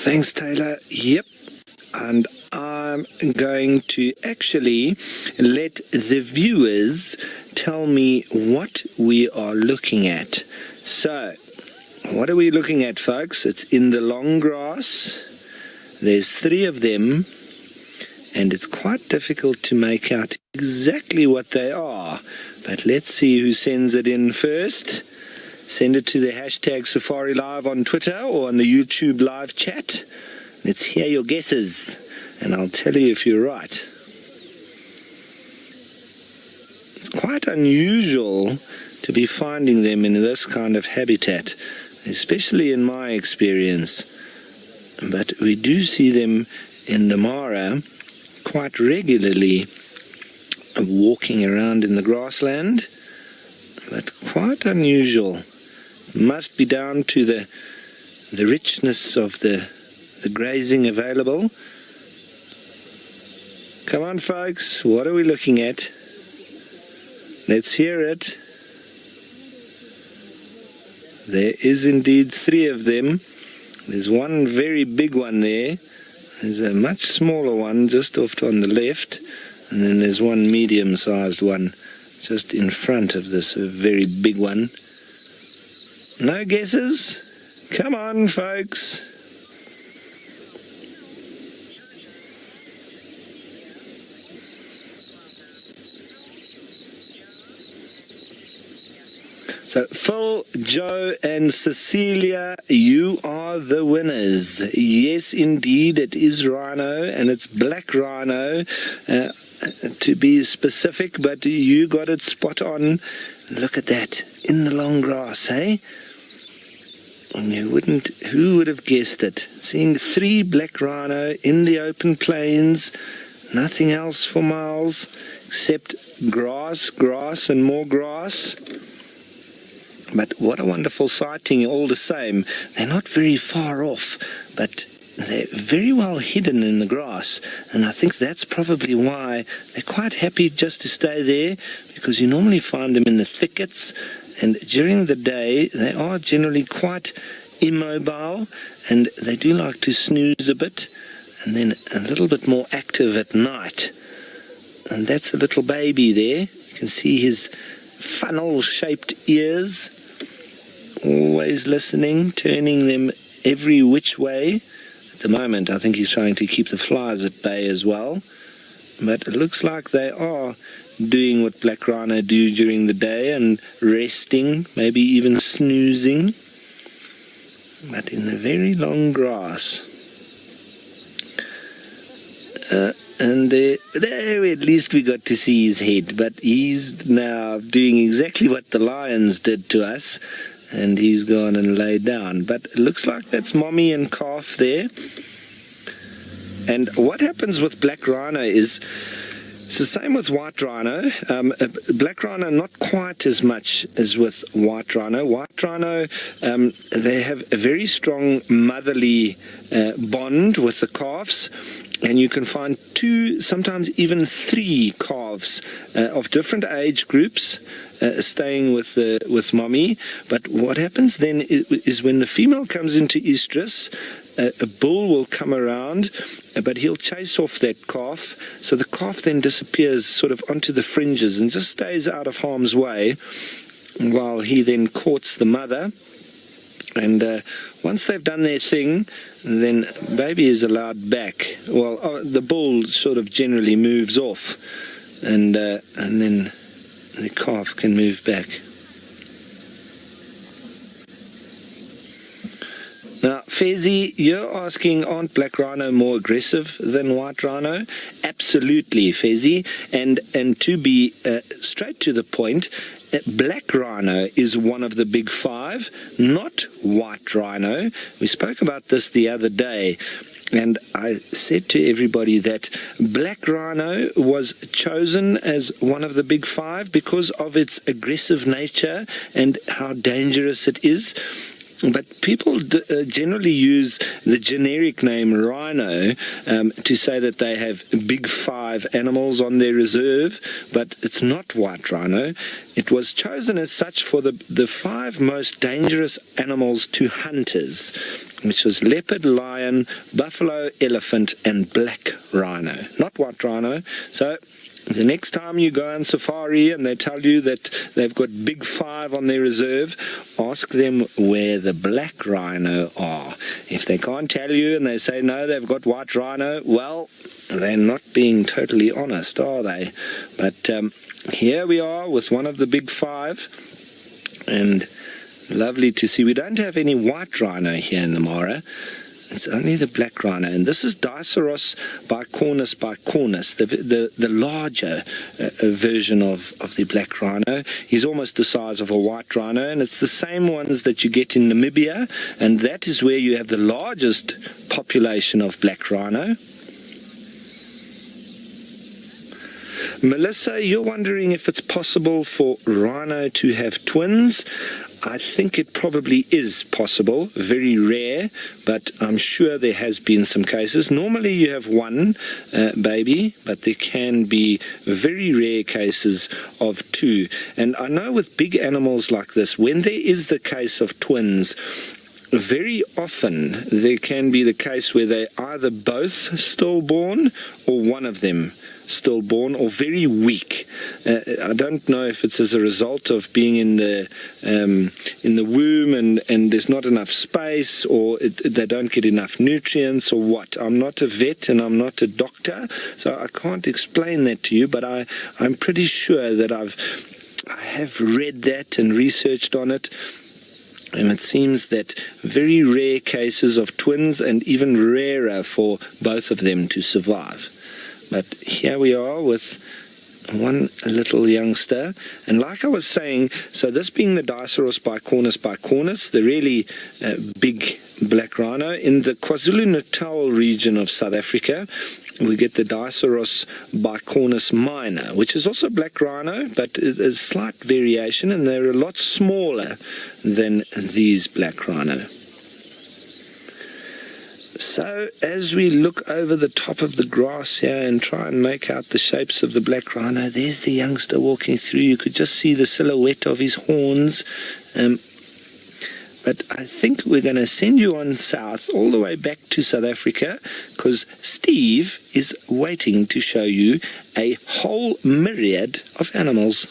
Thanks, Taylor. Yep. And I'm going to actually let the viewers tell me what we are looking at. So, what are we looking at, folks? It's in the long grass. There's 3 of them, and it's quite difficult to make out exactly what they are. But let's see who sends it in first. Send it to the hashtag Safari Live on Twitter or on the YouTube live chat. Let's hear your guesses, and I'll tell you if you're right. It's quite unusual to be finding them in this kind of habitat, especially in my experience. But we do see them in the Mara quite regularly, walking around in the grassland, but quite unusual. Must be down to the richness of the grazing available. Come on, folks, what are we looking at? Let's hear it. There is indeed 3 of them. There's one very big one there. There's a much smaller one just off on the left, and then there's one medium-sized one just in front of this, a very big one. No guesses? Come on, folks. So, Phil, Joe, and Cecilia, you are the winners. Yes, indeed, it is rhino, and it's black rhino, to be specific, but you got it spot on. Look at that, in the long grass, eh? And who would have guessed it? Seeing 3 black rhino in the open plains, nothing else for miles, except grass, grass, and more grass. But what a wonderful sighting all the same. They're not very far off, but they're very well hidden in the grass. And I think that's probably why they're quite happy just to stay there, because you normally find them in the thickets. And during the day, they are generally quite immobile, and they do like to snooze a bit, and then a little bit more active at night. And that's a little baby there. You can see his funnel-shaped ears, always listening, turning them every which way. At the moment, I think he's trying to keep the flies at bay as well. But it looks like they are doing what black rhino do during the day and resting, maybe even snoozing. But in the very long grass. And there at least we got to see his head, but he's now doing exactly what the lions did to us, and he's gone and laid down. But it looks like that's mommy and calf there. And what happens with black rhino is, it's the same with white rhino. Black rhino not quite as much as with white rhino. White rhino, they have a very strong motherly bond with the calves, and you can find 2, sometimes even 3 calves of different age groups staying with mommy. But what happens then is when the female comes into estrus, a bull will come around, but he'll chase off that calf. So the calf then disappears sort of onto the fringes and just stays out of harm's way, while he then courts the mother. And once they've done their thing, then baby is allowed back. Well, the bull sort of generally moves off, and then the calf can move back. Now, Fezzi, you're asking, aren't black rhino more aggressive than white rhino? Absolutely, Fezzi. And to be straight to the point, black rhino is one of the big 5, not white rhino. We spoke about this the other day, and I said to everybody that black rhino was chosen as one of the big 5 because of its aggressive nature and how dangerous it is. But people generally use the generic name rhino to say that they have big 5 animals on their reserve, but it's not white rhino. It was chosen as such for the 5 most dangerous animals to hunters, which was leopard, lion, buffalo, elephant, and black rhino, not white rhino. So the next time you go on safari and they tell you that they've got big 5 on their reserve, ask them where the black rhino are. If they can't tell you and they say no, they've got white rhino, well, they're not being totally honest, are they? But here we are with one of the big 5, and lovely to see. We don't have any white rhino here in the Mara. It's only the black rhino, and this is Diceros bicornis bicornis, the larger version of the black rhino. He's almost the size of a white rhino, and it's the same ones that you get in Namibia, and that is where you have the largest population of black rhino. Melissa, you're wondering if it's possible for rhino to have twins. I think it probably is possible, very rare, but I'm sure there has been some cases. Normally you have one baby, but there can be very rare cases of 2. And I know with big animals like this, when there is the case of twins, very often there can be the case where they're either both stillborn or one of them stillborn, or very weak. I don't know if it's as a result of being in the womb and there's not enough space, or they don't get enough nutrients, or what. I'm not a vet and I'm not a doctor, so I can't explain that to you, but I'm pretty sure that I have read that and researched on it. And it seems that very rare cases of twins, and even rarer for both of them to survive. But here we are with one little youngster. And like I was saying, so this being the Diceros bicornis bicornis, the really big black rhino, in the KwaZulu-Natal region of South Africa, we get the Diceros bicornis minor, which is also black rhino, but a slight variation, and they're a lot smaller than these black rhino. So as we look over the top of the grass here and try and make out the shapes of the black rhino, there's the youngster walking through. You could just see the silhouette of his horns. But I think we're going to send you on south, all the way back to South Africa, because Steve is waiting to show you a whole myriad of animals.